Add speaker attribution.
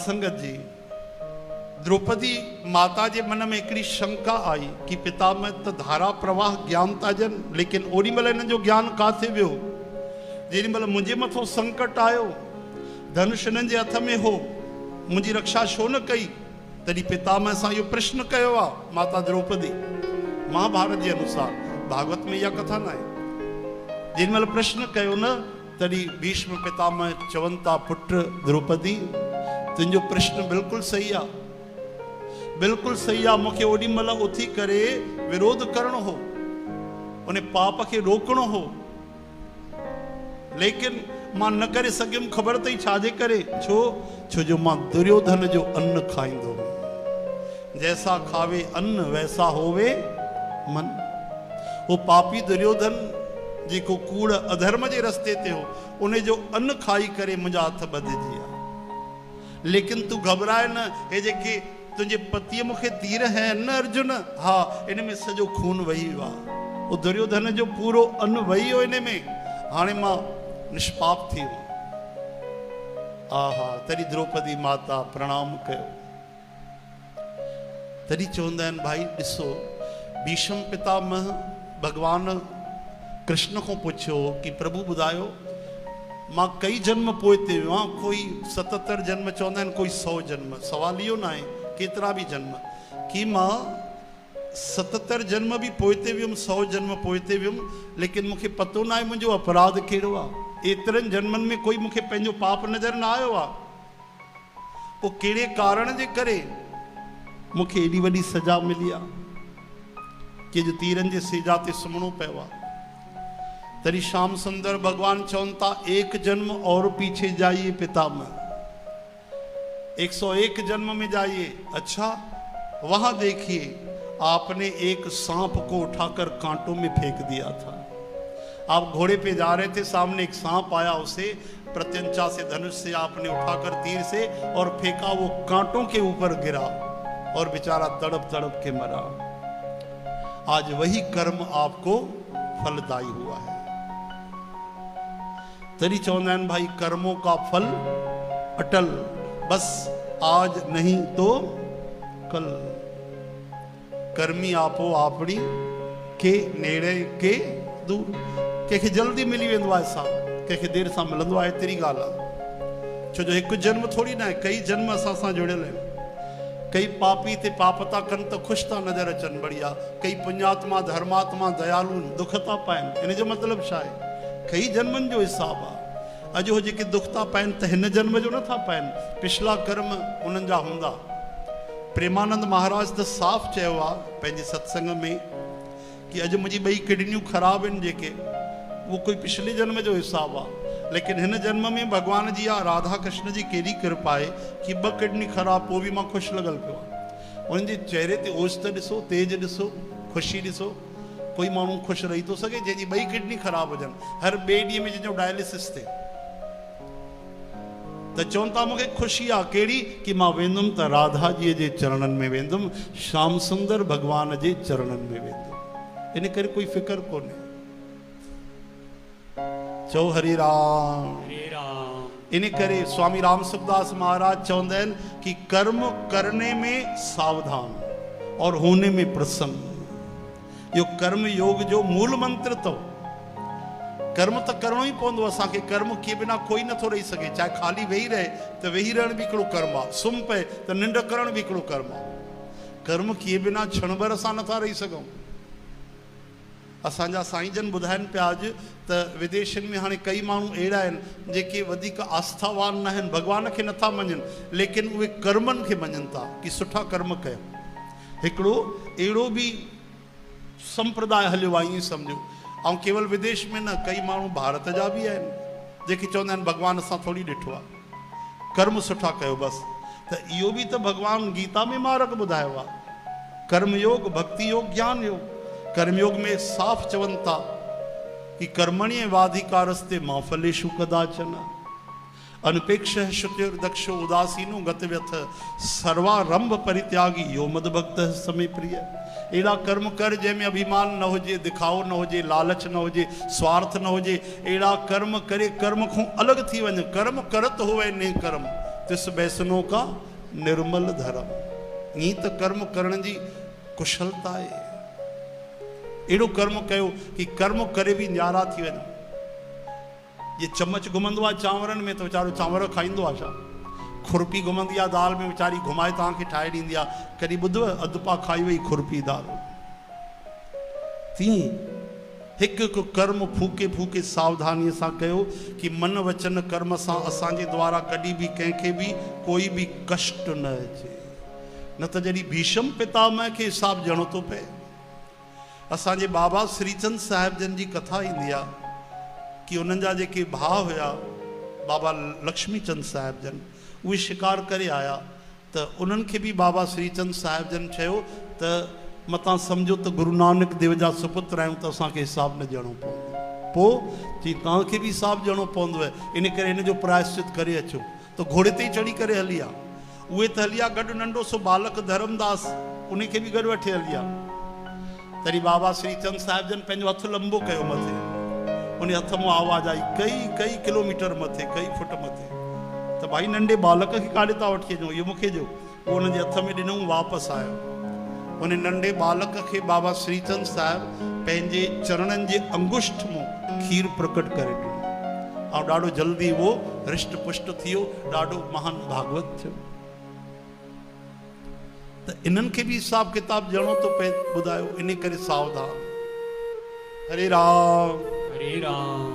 Speaker 1: संगत जी, द्रौपदी माता जे मन में हिकिड़ी शंका आई कि पिता में त धारा प्रवाह ज्ञान था जन, लेकिन ओॾी महिल हिन जो ज्ञान काथे वियो जेॾी महिल मुंहिंजे मथो संकट आयो, धनुष हिननि जे हथ में हो, मुंहिंजी रक्षा छो न कई? तॾहिं पिता में सां इहो प्रश्न कयो आहे माता द्रौपदी। महाभारत जे अनुसार, भागवत में इहा कथा न आहे। जेॾी महिल प्रश्न कयो न, तॾहिं भीष्म पितामह चवनि था, पुट द्रौपदी तुंहिंजो प्रश्न बिल्कुलु सही आहे, बिल्कुलु सही आहे। मूंखे ओॾी महिल उथी करे विरोध करणो हो, उन पाप खे रोकणो हो, लेकिन मां न करे सघियुमि। ख़बर अथई छाजे करे? छो जो मां दुर्योधन जो अन्न खाईंदो हुउमि। जैसा खावे अन्न वैसा होवे मन। वो पापी दुर्योधन जेको कूड़ अधर्म जे रस्ते ते हो, उन जो अन्न खाई करे मुंहिंजा हथ ॿधिजी विया। लेकिन तूं घबराए न, हे जेके तुंहिंजे पतीअ मूंखे तीर हैं न अर्जुन, हा इन में सॼो खून वही वियो आहे। उहो दुर्योधन जो पूरो अन्न वही वियो इन में। हाणे मां निष्पाप थी वियो। आहा, तॾहिं द्रौपदी माता प्रणाम कयो। तॾहिं चवंदा आहिनि, भाई ॾिसो, भीष्म पितामह भगवान कृष्ण को पुछियो कि प्रभु ॿुधायो, मां कई जन्म पोइ ते वियो आहियां, कोई 77 जन्म चवंदा आहिनि, कोई 100 जन्म। सवाल इहो न आहे केतिरा बि जन्म, कि मां 77 जन्म बि पोइ ते वियुमि, 100 जन्म पोइ ते वियुमि, लेकिन मूंखे पतो न आहे मुंहिंजो अपराध कहिड़ो आहे। एतिरनि जन्मनि में कोई मूंखे पंहिंजो पाप नज़र न आयो आहे। पोइ कहिड़े कारण जे करे मूंखे एॾी वॾी सज़ा मिली आहे कि जो तीरनि जे सेजा ते सुम्हणो पियो आहे। तरी श्याम सुंदर भगवान चवनि था, एक जन्म और पीछे जाइए पितामह, 101 जन्म में जाइए। अच्छा, वहां देखिए आपने एक सांप को उठाकर कांटों में फेंक दिया था। आप घोड़े पे जा रहे थे, सामने एक सांप आया, उसे प्रत्यंचा से धनुष से आपने उठाकर तीर से और फेंका, वो कांटों के ऊपर गिरा और बेचारा तड़प तड़प के मरा। आज वही कर्म आपको फलदायी हुआ है। तरी चवंदा आहिनि, भाई कर्मों का फल अटल, बस आज नहीं तो कल। कर्मी आपो आपणी के नेड़े के दूर। कंहिंखे जल्दी मिली वेंदो आहे सां, कंहिंखे देरि सां मिलंदो आहे, एतिरी ॻाल्हि आहे। छो जो हिकु जन्म थोरी न आहे, कई जन्म असां सां जुड़ियल आहिनि। कई पापी ते पाप था कनि त ख़ुशि था नज़र अचनि, बढ़िया। कई पुण्यात्मा धर्मात्मा दयालु दुख था पाइनि, इन जो मतिलबु छा आहे? कई जन्मनि जो हिसाबु आहे। अॼु हो जेके दुख था पाइनि त हिन जन्म जो नथा पाइनि, पिछला कर्म उन्हनि जा हूंदा। प्रेमानंद महाराज त साफ़ चयो आहे पंहिंजे सत्संग में कि अॼु मुंहिंजी 2 किडनियूं ख़राबु आहिनि जेके, उहो कोई पिछले जन्म जो हिसाबु आहे। लेकिन हिन जन्म में भगवान जी आहे, राधा कृष्ण जी केॾी कृपा आहे कि 2 किडनी ख़राबु, पोइ बि मां ख़ुशि लॻल पियो आहे। उन्हनि जे चेहरे ते ओचितो ॾिसो, तेज ॾिसो, ख़ुशी ॾिसो। कोई माण्हू ख़ुशि रही थो सघे जंहिंजी 2 किडनी ख़राबु हुजनि, हर ॿिए ॾींहं में जंहिंजो डायलिसिस थिए, त चवनि था मूंखे ख़ुशी आहे कहिड़ी कि मां वेंदुमि त राधा जी जे चरणनि में वेंदुमि, श्याम सुंदर भगवान जे चरणनि में वेंदुमि। इन करे कोई फिकर कोन्हे। चओ हरे राम, हरे राम। इन करे स्वामी राम सुखदास महाराज चवंदा आहिनि कि कर्म करने में सावधान और होने में प्रसन्न। यो कर्म योग जो मूल मंत्र तो कर्म त करणो ई पवंदो असांखे। कर्म किए बिना कोई नथो रही सघे। चाहे खाली वेही रहे त वेही रहण बि हिकिड़ो कर्म आहे, सुम्ही पए त निंड करण बि हिकिड़ो कर्म आहे। कर्म किए बिना क्षण भर असां नथा रही सघूं। असांजा साईं जन ॿुधाइनि पिया अॼु त विदेशनि में हाणे कई माण्हू अहिड़ा आहिनि जेके वधीक आस्थावान न आहिनि, भॻवान खे नथा मञनि, लेकिन उहे कर्मनि खे मञनि था कि सुठा कर्म कयो। हिकिड़ो अहिड़ो बि संप्रदाय हलियो आहे, ईअं सम्झो। ऐं केवल विदेश में न, कई माण्हू भारत जा बि आहिनि जेके चवंदा आहिनि भॻवान असां थोरी ॾिठो आहे, कर्म सुठा कयो बसि। त इहो बि त भॻवान गीता में मार्ग ॿुधायो आहे, कर्मयोग, भक्ति योग, ज्ञान योग। कर्मयोग में साफ़ चवनि था कि कर्मण्ये वाधिकारस्ते मा फलेषु कदाचन अनपेक्ष शुचिर्दक्षो उदासीनो गतव्यथ सर्वारंभ परित्यागी यो मद भक्त समय प्रिय। अहिड़ा कर्म कर जंहिंमें अभिमान न हुजे, दिखाओ न हुजे, लालच न हुजे, स्वार्थ न हुजे। अहिड़ा कर्म करे कर्म खां अलॻि थी वञ। कर्म करत होवे ने कर्म, तिस बैसनो का निर्मल धर्म। ई त कर्म करण जी कुशलता है। एड़ो कर्म कयो कि कर्म करे भी न्यारा थी वञो। ये चम्मच घुमंदो आहे चांवरनि में त वीचारो चांवर खाईंदो आहे छा? खुरपी घुमंदी आहे दाल में, वीचारी घुमाए तव्हांखे ठाहे ॾींदी आहे। कॾहिं ॿुधव अधु पा खाई वई खुरपी दाल? तीअं हिकु हिकु कर्म फूके फूके सावधानीअ सां कयो कि मन वचन कर्म सां असांजे द्वारा कॾहिं बि कंहिंखे बि कोई बि कष्ट न अचे। न त जॾहिं भीष्म पितामह खे हिसाब ॾियणो थो पए। असांजे बाबा श्रीचंद साहिब जन जी कथा ईंदी आहे कि उन्हनि जा जेके भाउ हुया बाबा लक्ष्मी चंद साहिब जन, उहे शिकार करे आया त उन्हनि खे बि बाबा श्रीचंद साहिब जन चयो त मतां सम्झो त गुरु नानक देव जा सुपुत्र आहियूं त असांखे हिसाब न ॾियणो पवंदो। पोइ चई तव्हांखे बि हिसाब ॾियणो पवंदो आहे, इन करे हिन जो प्रायश्चित करे अचो। त घोड़े ते ई चढ़ी करे हली आहे। उहे त हली आहे, गॾु नंढो सो बालक धर्मदास उनखे बि गॾु वठी हली आहे। तॾहिं बाबा श्रीचंद साहिब जन पंहिंजो हथु लंबो कयो मथे, उन हथ मां आवाज़ आई कई किलोमीटर मथे, कई फुट मथे। त भाई नंढे बालक खे काॾे था वठी अचो, इहो मूंखे ॾियो। उहो हुनजे हथ में ॾिनऊं, वापसि आयो। उन नंढे बालक खे बाबा श्रीचंद साहिब पंहिंजे चरणनि जे अंगुष्ठ मां खीर प्रकट करे ॾिनो ऐं ॾाढो जल्दी उहो हृष्ट पुष्ट थी वियो, ॾाढो महान भागवत थियो। त इन्हनि खे बि हिसाब किताब ॾियणो थो पए, ॿुधायो। इन करे सावधान। हरे राम
Speaker 2: हरे राम।